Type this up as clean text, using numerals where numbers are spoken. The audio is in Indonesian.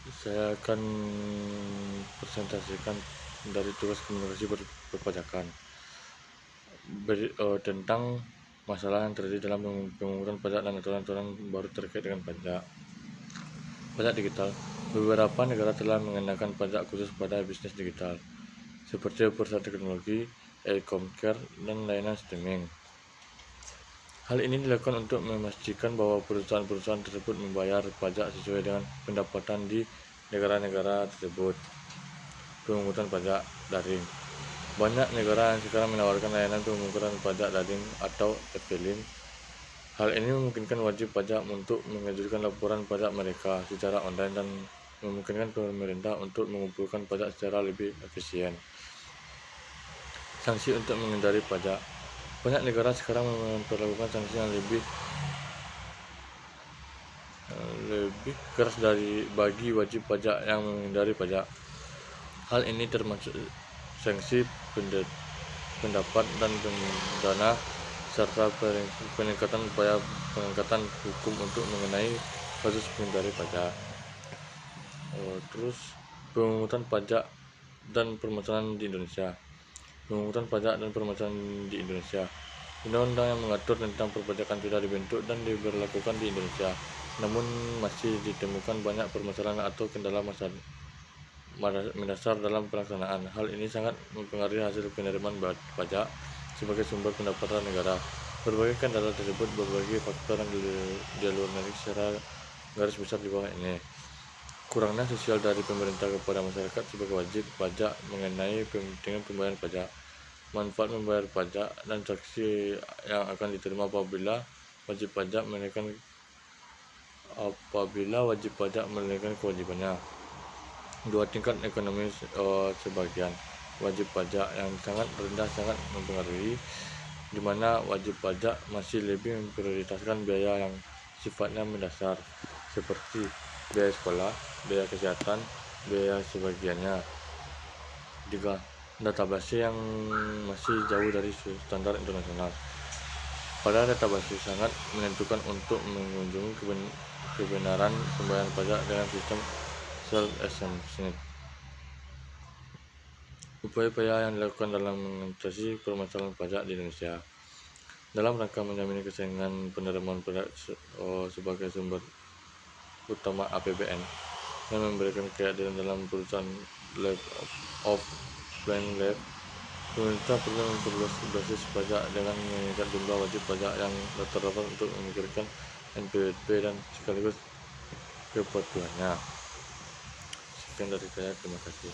Saya akan presentasikan dari tugas komunikasi perpajakan tentang masalah yang terjadi dalam pemungutan pajak dan aturan-aturan baru terkait dengan pajak digital. Beberapa negara telah mengenakan pajak khusus pada bisnis digital, seperti perusahaan teknologi, e-commerce, dan layanan streaming. Hal ini dilakukan untuk memastikan bahwa perusahaan-perusahaan tersebut membayar pajak sesuai dengan pendapatan di negara-negara tersebut. Pemungutan pajak daring. Banyak negara yang sekarang menawarkan layanan pemungutan pajak daring atau e-filing. Hal ini memungkinkan wajib pajak untuk mengajukan laporan pajak mereka secara online dan memungkinkan pemerintah untuk mengumpulkan pajak secara lebih efisien. Sanksi untuk menghindari pajak. Banyak negara sekarang memperlakukan sanksi yang lebih keras bagi wajib pajak yang menghindari pajak. Hal ini termasuk sanksi pendapat dan dana serta peningkatan upaya pengangkatan hukum untuk mengenai kasus menghindari pajak. Terus pemungutan pajak dan permasalahan di Indonesia. Pemungutan pajak dan permasalahan di Indonesia. Undang-undang yang mengatur tentang perpajakan sudah dibentuk dan diberlakukan di Indonesia, namun masih ditemukan banyak permasalahan atau kendala mendasar dalam pelaksanaan. Hal ini sangat mempengaruhi hasil penerimaan pajak sebagai sumber pendapatan negara. Berbagai kendala tersebut berbagai faktor yang dialurkan secara garis besar di bawah ini. Kurangnya sosial dari pemerintah kepada masyarakat sebagai wajib pajak mengenai pentingnya pembayaran pajak, manfaat membayar pajak, dan sanksi yang akan diterima apabila wajib pajak menunaikan kewajibannya. Dua, tingkat ekonomi sebagian wajib pajak yang sangat rendah sangat mempengaruhi, di mana wajib pajak masih lebih memprioritaskan biaya yang sifatnya mendasar seperti biaya sekolah, biaya kesehatan, biaya sebagiannya. 3. Database yang masih jauh dari standar internasional. Pada database sangat menentukan untuk mengunjungi kebenaran pembayaran pajak dengan sistem self-assessment. Upaya-upaya yang dilakukan dalam mengatasi permasalahan pajak di Indonesia dalam rangka menjamin kesayangan penerimaan pajak sebagai sumber utama APBN dan memberikan keadilan dalam perusahaan of plain left. Pemerintah perlu memperluas basis pajak dengan meningkatkan jumlah wajib pajak yang terdapat untuk memikirkan NPWP dan sekaligus kepatuhannya. Sekian dari saya, terima kasih.